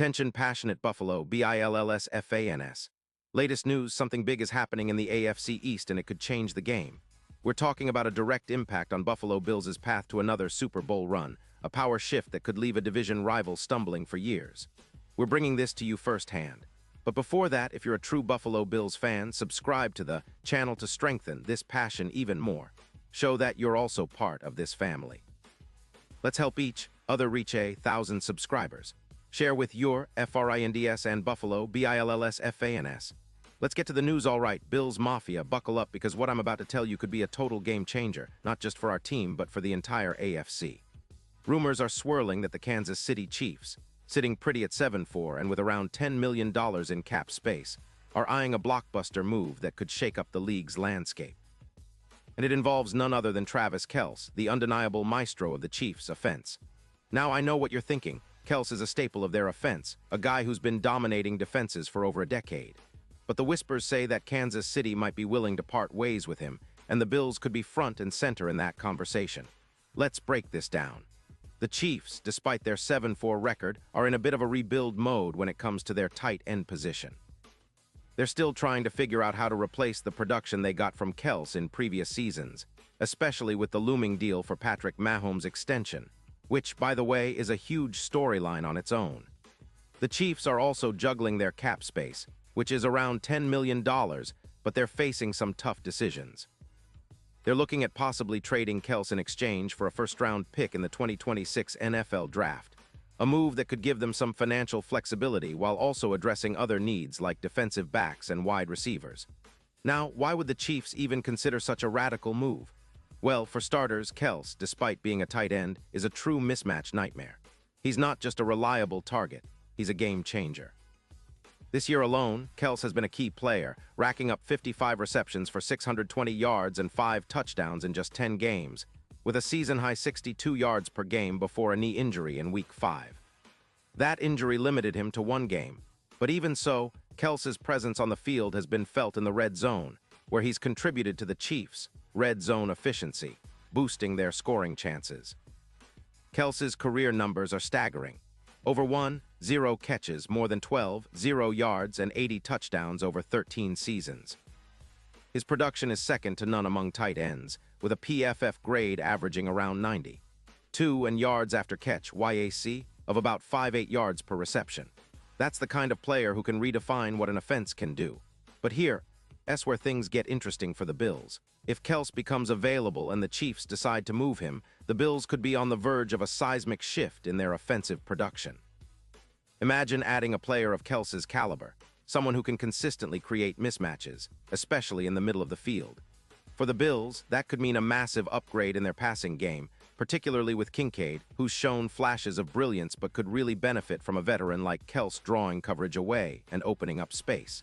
Attention passionate Buffalo, BILLSFANS. Latest news, something big is happening in the AFC East and it could change the game. We're talking about a direct impact on Buffalo Bills' path to another Super Bowl run, a power shift that could leave a division rival stumbling for years. We're bringing this to you firsthand. But before that, if you're a true Buffalo Bills fan, subscribe to the channel to strengthen this passion even more. Show that you're also part of this family. Let's help each other reach 1,000 subscribers. Share with your FRINDS and Buffalo, BILLSFANS. Let's get to the news. All right, Bills Mafia, buckle up because what I'm about to tell you could be a total game changer, not just for our team, but for the entire AFC. Rumors are swirling that the Kansas City Chiefs, sitting pretty at 7-4 and with around $10 million in cap space, are eyeing a blockbuster move that could shake up the league's landscape. And it involves none other than Travis Kelce, the undeniable maestro of the Chiefs' offense. Now I know what you're thinking. Kelce is a staple of their offense, a guy who's been dominating defenses for over a decade. But the whispers say that Kansas City might be willing to part ways with him, and the Bills could be front and center in that conversation. Let's break this down. The Chiefs, despite their 7-4 record, are in a bit of a rebuild mode when it comes to their tight end position. They're still trying to figure out how to replace the production they got from Kelce in previous seasons, especially with the looming deal for Patrick Mahomes' extension, which, by the way, is a huge storyline on its own. The Chiefs are also juggling their cap space, which is around $10 million, but they're facing some tough decisions. They're looking at possibly trading Kelce in exchange for a first-round pick in the 2026 NFL Draft, a move that could give them some financial flexibility while also addressing other needs like defensive backs and wide receivers. Now, why would the Chiefs even consider such a radical move? Well, for starters, Kelce, despite being a tight end, is a true mismatch nightmare. He's not just a reliable target, he's a game changer. This year alone, Kelce has been a key player, racking up 55 receptions for 620 yards and 5 touchdowns in just 10 games, with a season-high 62 yards per game before a knee injury in Week 5. That injury limited him to 1 game, but even so, Kelce's presence on the field has been felt in the red zone, where he's contributed to the Chiefs' red zone efficiency, boosting their scoring chances. Kelce's career numbers are staggering. Over 0 catches, more than 12, 0 yards, and 80 touchdowns over 13 seasons. His production is second to none among tight ends, with a PFF grade averaging around 90. 2 and yards after catch, YAC, of about 5.8 yards per reception. That's the kind of player who can redefine what an offense can do. But here's where things get interesting for the Bills. If Kelce becomes available and the Chiefs decide to move him, the Bills could be on the verge of a seismic shift in their offensive production. Imagine adding a player of Kelce's caliber, someone who can consistently create mismatches, especially in the middle of the field. For the Bills, that could mean a massive upgrade in their passing game, particularly with Kincaid, who's shown flashes of brilliance but could really benefit from a veteran like Kelce drawing coverage away and opening up space.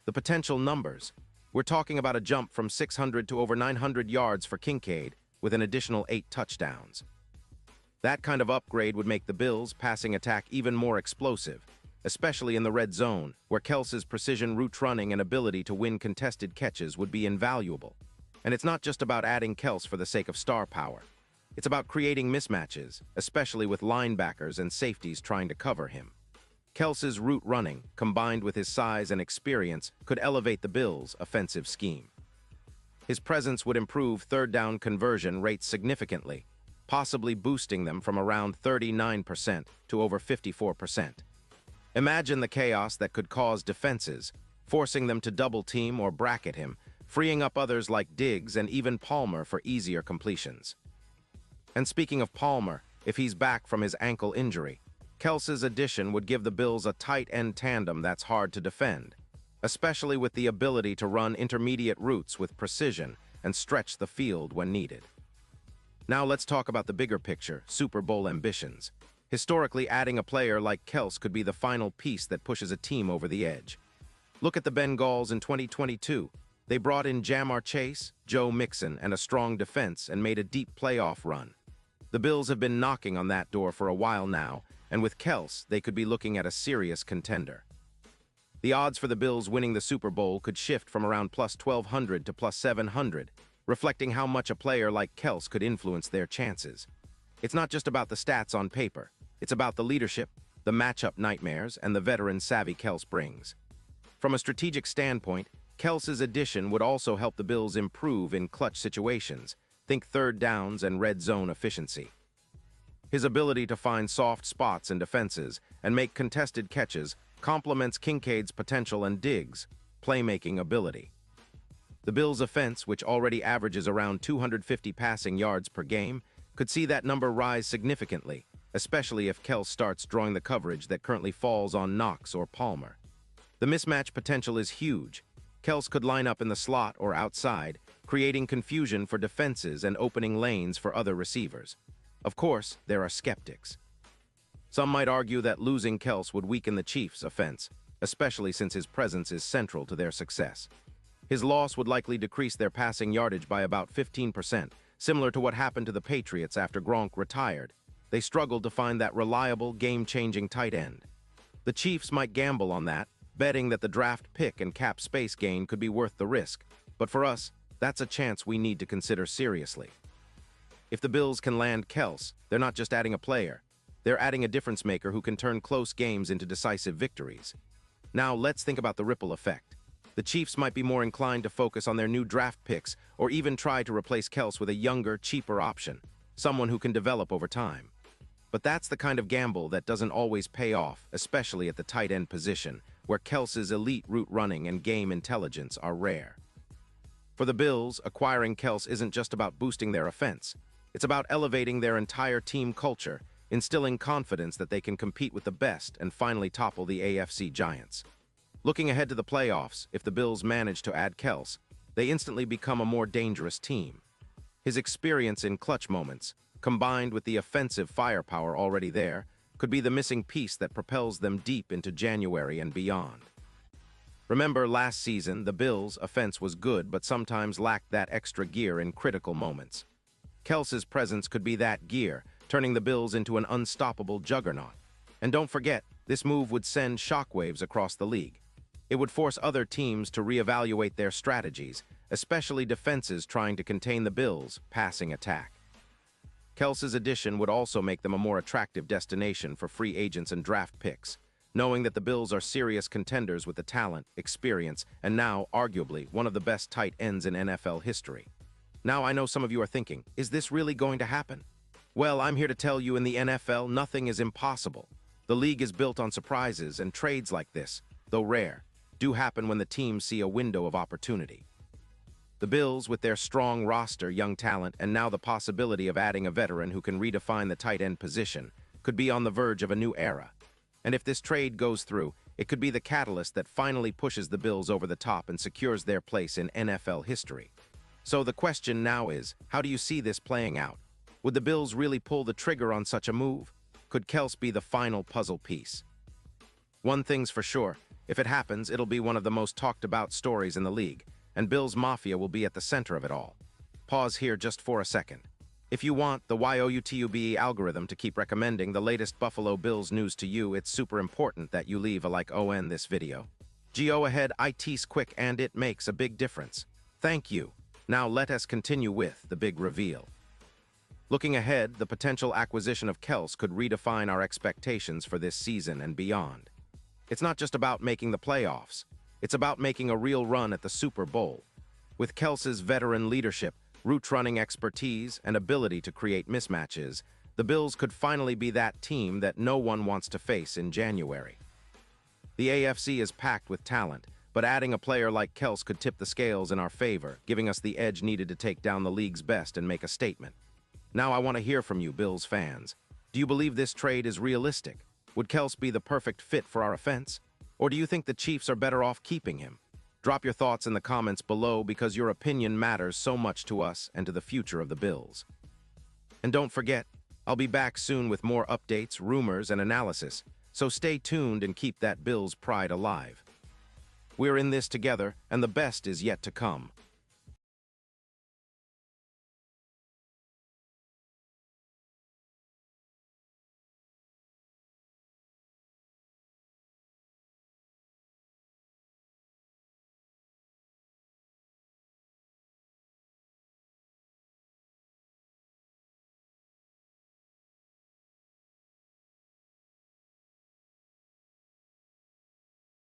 The potential numbers. We're talking about a jump from 600 to over 900 yards for Kincaid, with an additional 8 touchdowns. That kind of upgrade would make the Bills' passing attack even more explosive, especially in the red zone, where Kelce's precision route running and ability to win contested catches would be invaluable. And it's not just about adding Kelce for the sake of star power. It's about creating mismatches, especially with linebackers and safeties trying to cover him. Kelce's route running, combined with his size and experience, could elevate the Bills' offensive scheme. His presence would improve third-down conversion rates significantly, possibly boosting them from around 39% to over 54%. Imagine the chaos that could cause defenses, forcing them to double-team or bracket him, freeing up others like Diggs and even Palmer for easier completions. And speaking of Palmer, if he's back from his ankle injury, Kelce's addition would give the Bills a tight end tandem that's hard to defend, especially with the ability to run intermediate routes with precision and stretch the field when needed. Now let's talk about the bigger picture, Super Bowl ambitions. Historically, adding a player like Kelce could be the final piece that pushes a team over the edge. Look at the Bengals in 2022. They brought in Jamar Chase, Joe Mixon, and a strong defense and made a deep playoff run. The Bills have been knocking on that door for a while now, and with Kelce, they could be looking at a serious contender. The odds for the Bills winning the Super Bowl could shift from around plus 1,200 to plus 700, reflecting how much a player like Kelce could influence their chances. It's not just about the stats on paper. It's about the leadership, the matchup nightmares, and the veteran savvy Kels brings. From a strategic standpoint, Kels's addition would also help the Bills improve in clutch situations, think third downs and red zone efficiency. His ability to find soft spots in defenses and make contested catches complements Kincaid's potential and Diggs' playmaking ability. The Bills' offense, which already averages around 250 passing yards per game, could see that number rise significantly, especially if Kels starts drawing the coverage that currently falls on Knox or Palmer. The mismatch potential is huge. Kels could line up in the slot or outside, creating confusion for defenses and opening lanes for other receivers. Of course, there are skeptics. Some might argue that losing Kels would weaken the Chiefs' offense, especially since his presence is central to their success. His loss would likely decrease their passing yardage by about 15%, similar to what happened to the Patriots after Gronk retired. They struggled to find that reliable, game-changing tight end. The Chiefs might gamble on that, betting that the draft pick and cap space gain could be worth the risk. But for us, that's a chance we need to consider seriously. If the Bills can land Kels, they're not just adding a player. They're adding a difference maker who can turn close games into decisive victories. Now let's think about the ripple effect. The Chiefs might be more inclined to focus on their new draft picks or even try to replace Kels with a younger, cheaper option, someone who can develop over time. But that's the kind of gamble that doesn't always pay off, especially at the tight end position, where Kels's elite route running and game intelligence are rare. For the Bills, acquiring Kels isn't just about boosting their offense. It's about elevating their entire team culture, instilling confidence that they can compete with the best and finally topple the AFC giants. Looking ahead to the playoffs, if the Bills manage to add Kels, they instantly become a more dangerous team. His experience in clutch moments, combined with the offensive firepower already there, could be the missing piece that propels them deep into January and beyond. Remember last season, the Bills' offense was good but sometimes lacked that extra gear in critical moments. Kels's presence could be that gear, turning the Bills into an unstoppable juggernaut. And don't forget, this move would send shockwaves across the league. It would force other teams to reevaluate their strategies, especially defenses trying to contain the Bills' passing attack. Kels's addition would also make them a more attractive destination for free agents and draft picks, knowing that the Bills are serious contenders with the talent, experience, and now, arguably, one of the best tight ends in NFL history. Now I know some of you are thinking, is this really going to happen? Well, I'm here to tell you in the NFL, nothing is impossible. The league is built on surprises, and trades like this, though rare, do happen when the teams see a window of opportunity. The Bills, with their strong roster, young talent, and now the possibility of adding a veteran who can redefine the tight end position, could be on the verge of a new era. And if this trade goes through, it could be the catalyst that finally pushes the Bills over the top and secures their place in NFL history. So the question now is, how do you see this playing out? Would the Bills really pull the trigger on such a move? Could Kels be the final puzzle piece? One thing's for sure, if it happens, it'll be one of the most talked about stories in the league, and Bills Mafia will be at the center of it all. Pause here just for a second. If you want the YouTube algorithm to keep recommending the latest Buffalo Bills news to you, it's super important that you leave a like on this video. Go ahead, it's quick and it makes a big difference. Thank you. Now let us continue with the big reveal. Looking ahead, the potential acquisition of Kels could redefine our expectations for this season and beyond. It's not just about making the playoffs. It's about making a real run at the Super Bowl. With Kels's veteran leadership, route running expertise, and ability to create mismatches, the Bills could finally be that team that no one wants to face in January. The AFC is packed with talent, but adding a player like Kels could tip the scales in our favor, giving us the edge needed to take down the league's best and make a statement. Now I want to hear from you, Bills fans. Do you believe this trade is realistic? Would Kels be the perfect fit for our offense? Or do you think the Chiefs are better off keeping him? Drop your thoughts in the comments below because your opinion matters so much to us and to the future of the Bills. And don't forget, I'll be back soon with more updates, rumors, and analysis, so stay tuned and keep that Bills pride alive. We're in this together, and the best is yet to come.